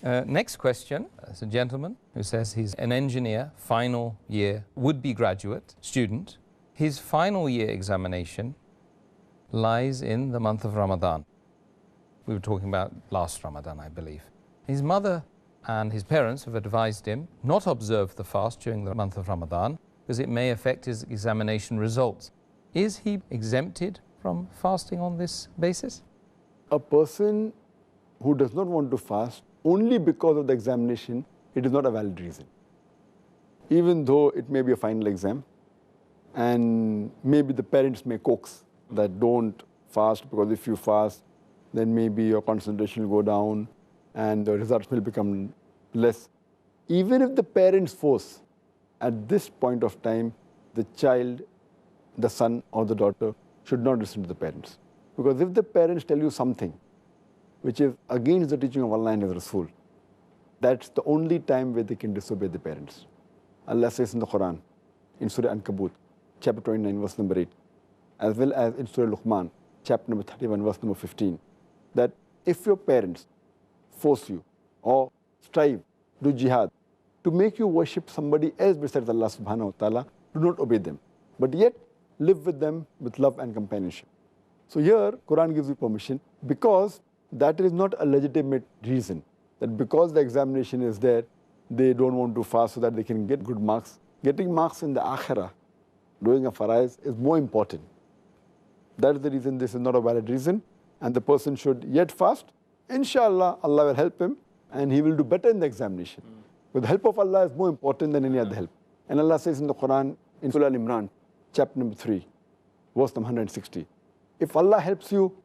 Next question. There's a gentleman who says he's an engineer, final year, would-be graduate, student. His final year examination lies in the month of Ramadan. We were talking about last Ramadan, I believe. His mother and his parents have advised him not to observe the fast during the month of Ramadan because it may affect his examination results. Is he exempted from fasting on this basis? A person who does not want to fast only because of the examination, it is not a valid reason. Even though it may be a final exam, and maybe the parents may coax that don't fast, because if you fast, then maybe your concentration will go down and the results will become less. Even if the parents force, at this point of time, the child, the son or the daughter should not listen to the parents. Because if the parents tell you something which is against the teaching of Allah and His Rasul, that's the only time where they can disobey the parents. Allah says in the Quran, in Surah Ankabut, chapter 29, verse number 8, as well as in Surah Luqman, chapter number 31, verse number 15, that if your parents force you or strive, do jihad, to make you worship somebody else besides Allah subhanahu wa ta'ala, do not obey them. But yet, live with them with love and companionship. So here, Quran gives you permission, because that is not a legitimate reason. That because the examination is there, they don't want to fast so that they can get good marks. Getting marks in the akhirah, doing a faraiz, is more important. That is the reason this is not a valid reason, and the person should yet fast. Inshallah, Allah will help him, and he will do better in the examination. With the help of Allah is more important than any other help. And Allah says in the Quran, in Surah Al-Imran, chapter number 3, verse number 160, if Allah helps you,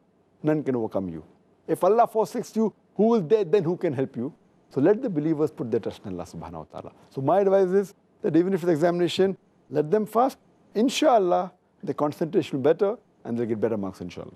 none can overcome you. If Allah forsakes you, who is there then who can help you? So let the believers put their trust in Allah subhanahu wa ta'ala. So my advice is that even if it's examination, let them fast. Inshallah, the concentration will be better and they'll get better marks inshallah.